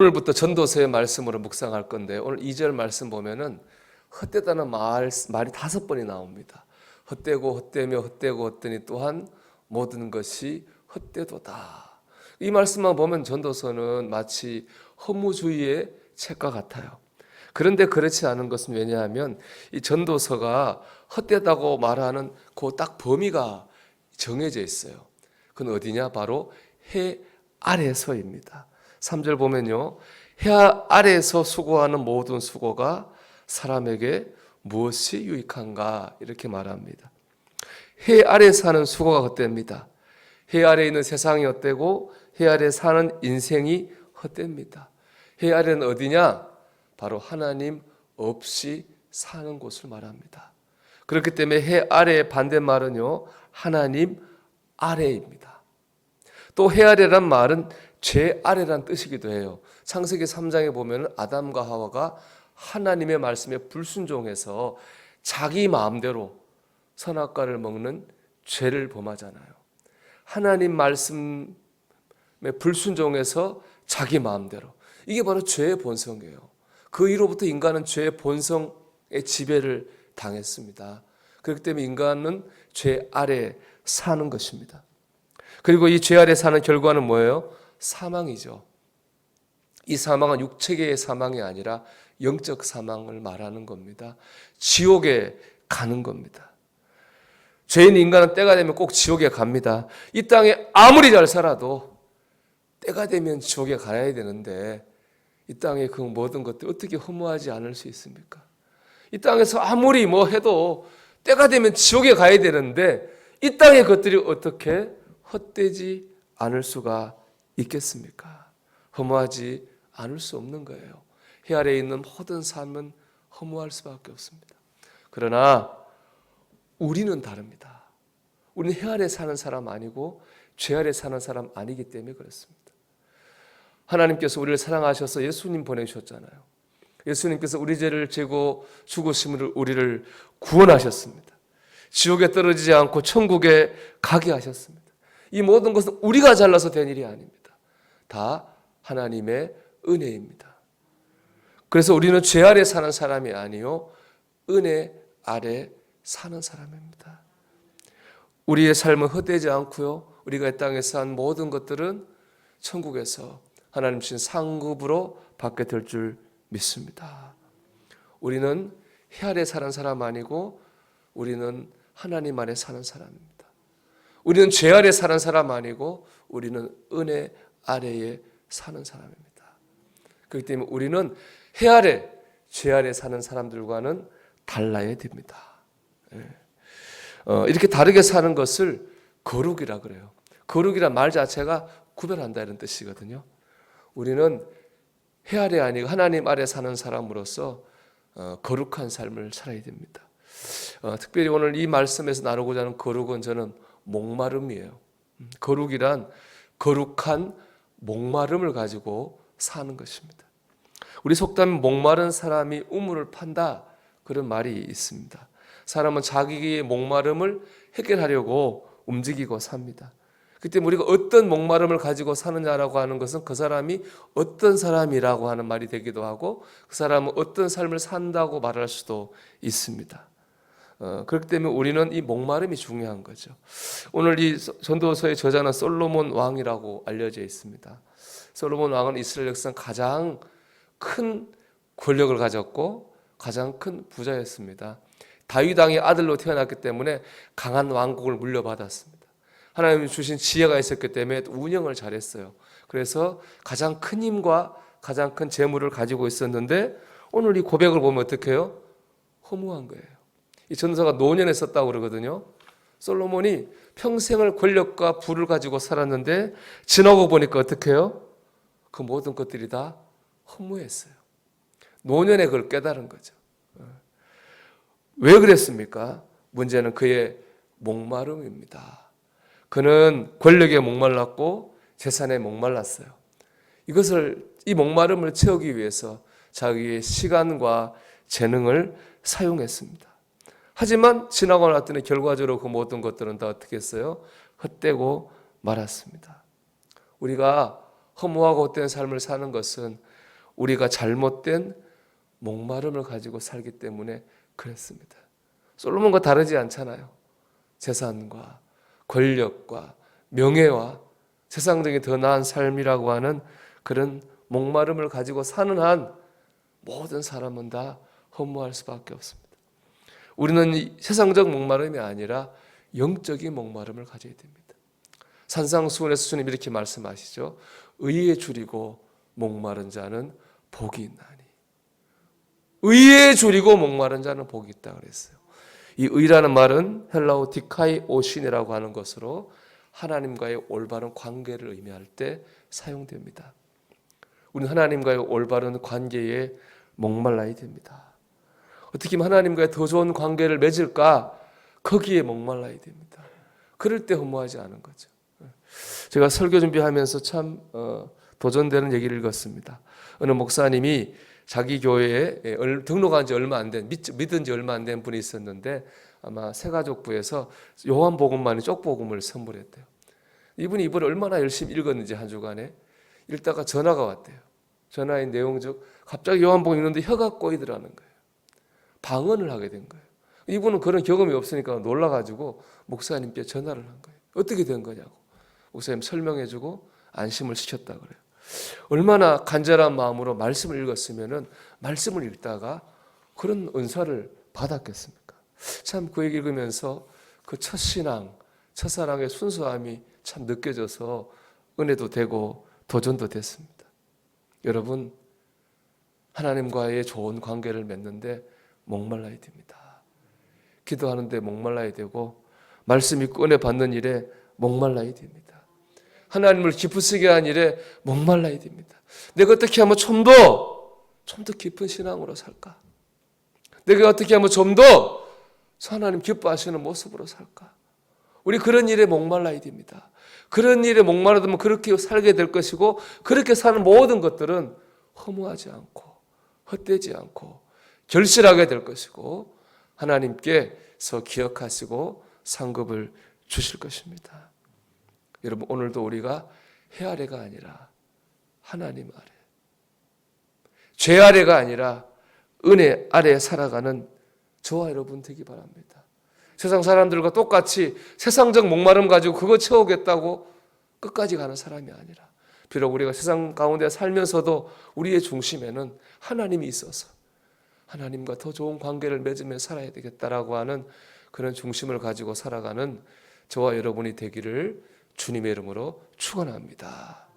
오늘부터 전도서의 말씀으로 묵상할 건데 오늘 2절 말씀 보면은 헛되다는 말이 5번이 나옵니다. 헛되고 헛되며 헛되고 헛되니 또한 모든 것이 헛되도다. 이 말씀만 보면 전도서는 마치 허무주의의 책과 같아요. 그런데 그렇지 않은 것은 왜냐하면 이 전도서가 헛되다고 말하는 그 딱 범위가 정해져 있어요. 그건 어디냐? 바로 해 아래서입니다. 3절 보면요, 해 아래에서 수고하는 모든 수고가 사람에게 무엇이 유익한가 이렇게 말합니다. 해 아래 사는 수고가 헛됩니다. 해 아래 있는 세상이 헛되고 해 아래 사는 인생이 헛됩니다. 해 아래는 어디냐? 바로 하나님 없이 사는 곳을 말합니다. 그렇기 때문에 해 아래의 반대말은요, 하나님 아래입니다. 또 해 아래란 말은 죄 아래란 뜻이기도 해요. 창세기 3장에 보면 아담과 하와가 하나님의 말씀에 불순종해서 자기 마음대로 선악과를 먹는 죄를 범하잖아요. 하나님 말씀에 불순종해서 자기 마음대로. 이게 바로 죄의 본성이에요. 그 이후로부터 인간은 죄의 본성의 지배를 당했습니다. 그렇기 때문에 인간은 죄 아래 사는 것입니다. 그리고 이 죄 아래 사는 결과는 뭐예요? 사망이죠. 이 사망은 육체계의 사망이 아니라 영적 사망을 말하는 겁니다. 지옥에 가는 겁니다. 죄인 인간은 때가 되면 꼭 지옥에 갑니다. 이 땅에 아무리 잘 살아도 때가 되면 지옥에 가야 되는데 이 땅의 그 모든 것들 어떻게 허무하지 않을 수 있습니까? 이 땅에서 아무리 뭐 해도 때가 되면 지옥에 가야 되는데 이 땅의 것들이 어떻게 헛되지 않을 수가 있겠습니까? 허무하지 않을 수 없는 거예요. 해 아래에 있는 모든 삶은 허무할 수밖에 없습니다. 그러나 우리는 다릅니다. 우리는 해 아래 사는 사람 아니고 죄 아래 사는 사람 아니기 때문에 그렇습니다. 하나님께서 우리를 사랑하셔서 예수님 보내주셨잖아요. 예수님께서 우리 죄를 지고 죽으심으로 우리를 구원하셨습니다. 지옥에 떨어지지 않고 천국에 가게 하셨습니다. 이 모든 것은 우리가 잘나서 된 일이 아닙니다. 다 하나님의 은혜입니다. 그래서 우리는 죄 아래 사는 사람이 아니요 은혜 아래 사는 사람입니다. 우리의 삶은 헛되지 않고요, 우리가 이 땅에서 한 모든 것들은 천국에서 하나님 주신 상급으로 받게 될 줄 믿습니다. 우리는 해 아래 사는 사람 아니고 우리는 하나님 안에 사는 사람입니다. 우리는 죄 아래 사는 사람 아니고 우리는 은혜 아래에 사는 사람입니다. 그렇기 때문에 우리는 해 아래, 죄 아래 사는 사람들과는 달라야 됩니다. 이렇게 다르게 사는 것을 거룩이라 그래요. 거룩이란 말 자체가 구별한다 이런 뜻이거든요. 우리는 해 아래 아니고 하나님 아래 사는 사람으로서 거룩한 삶을 살아야 됩니다. 특별히 오늘 이 말씀에서 나누고자 하는 거룩은 저는 목마름이에요. 거룩이란 거룩한 목마름을 가지고 사는 것입니다. 우리 속담에 목마른 사람이 우물을 판다 그런 말이 있습니다. 사람은 자기의 목마름을 해결하려고 움직이고 삽니다. 그때 우리가 어떤 목마름을 가지고 사느냐라고 하는 것은 그 사람이 어떤 사람이라고 하는 말이 되기도 하고 그 사람은 어떤 삶을 산다고 말할 수도 있습니다. 그렇기 때문에 우리는 이 목마름이 중요한 거죠. 오늘 이 전도서의 저자는 솔로몬 왕이라고 알려져 있습니다. 솔로몬 왕은 이스라엘 역사상 가장 큰 권력을 가졌고 가장 큰 부자였습니다. 다윗 왕의 아들로 태어났기 때문에 강한 왕국을 물려받았습니다. 하나님이 주신 지혜가 있었기 때문에 운영을 잘했어요. 그래서 가장 큰 힘과 가장 큰 재물을 가지고 있었는데 오늘 이 고백을 보면 어떻게 해요? 허무한 거예요. 이 전도서가 노년에 썼다고 그러거든요. 솔로몬이 평생을 권력과 부를 가지고 살았는데 지나고 보니까 어떻게 해요? 그 모든 것들이 다 허무했어요. 노년에 그걸 깨달은 거죠. 왜 그랬습니까? 문제는 그의 목마름입니다. 그는 권력에 목말랐고 재산에 목말랐어요. 이 목마름을 채우기 위해서 자기의 시간과 재능을 사용했습니다. 하지만 지나고 났더니 결과적으로 그 모든 것들은 다 어떻게 했어요? 헛되고 말았습니다. 우리가 허무하고 헛된 삶을 사는 것은 우리가 잘못된 목마름을 가지고 살기 때문에 그랬습니다. 솔로몬과 다르지 않잖아요. 재산과 권력과 명예와 세상적인 더 나은 삶이라고 하는 그런 목마름을 가지고 사는 한 모든 사람은 다 허무할 수밖에 없습니다. 우리는 이 세상적 목마름이 아니라 영적인 목마름을 가져야 됩니다. 산상수훈에서 주님 이렇게 말씀하시죠. 의에 줄이고 목마른 자는 복이 있나니. 의에 줄이고 목마른 자는 복이 있다 그랬어요. 이 의라는 말은 헬라어 디카이오신이라고 하는 것으로 하나님과의 올바른 관계를 의미할 때 사용됩니다. 우리는 하나님과의 올바른 관계에 목말라야 됩니다. 어떻게 하면 하나님과의 더 좋은 관계를 맺을까? 거기에 목말라야 됩니다. 그럴 때 허무하지 않은 거죠. 제가 설교 준비하면서 참 도전되는 얘기를 읽었습니다. 어느 목사님이 자기 교회에 등록한 지 얼마 안 된, 믿은 지 얼마 안 된 분이 있었는데 아마 새가족부에서 요한복음만이 쪽복음을 선물했대요. 이분이 이번에 얼마나 열심히 읽었는지 한 주간에 읽다가 전화가 왔대요. 전화의 내용 중 갑자기 요한복음 읽는데 혀가 꼬이더라는 거예요. 방언을 하게 된 거예요. 이분은 그런 경험이 없으니까 놀라가지고 목사님께 전화를 한 거예요. 어떻게 된 거냐고. 목사님 설명해주고 안심을 시켰다 그래요. 얼마나 간절한 마음으로 말씀을 읽었으면은 말씀을 읽다가 그런 은사를 받았겠습니까? 참 그 얘기 읽으면서 그 첫신앙, 첫사랑의 순수함이 참 느껴져서 은혜도 되고 도전도 됐습니다. 여러분, 하나님과의 좋은 관계를 맺는데 목말라야 됩니다. 기도하는데 목말라야 되고 말씀 읽고 은혜 받는 일에 목말라야 됩니다. 하나님을 기쁘시게 한 일에 목말라야 됩니다. 내가 어떻게 하면 좀 더 깊은 신앙으로 살까? 내가 어떻게 하면 좀 더 하나님 기뻐하시는 모습으로 살까? 우리 그런 일에 목말라야 됩니다. 그런 일에 목마르다면 그렇게 살게 될 것이고 그렇게 사는 모든 것들은 허무하지 않고 헛되지 않고 결실하게 될 것이고 하나님께서 기억하시고 상급을 주실 것입니다. 여러분, 오늘도 우리가 해 아래가 아니라 하나님 아래, 죄 아래가 아니라 은혜 아래 살아가는 저와 여러분 되기 바랍니다. 세상 사람들과 똑같이 세상적 목마름 가지고 그거 채우겠다고 끝까지 가는 사람이 아니라 비록 우리가 세상 가운데 살면서도 우리의 중심에는 하나님이 있어서 하나님과 더 좋은 관계를 맺으며 살아야 되겠다라고 하는 그런 중심을 가지고 살아가는 저와 여러분이 되기를 주님의 이름으로 축원합니다.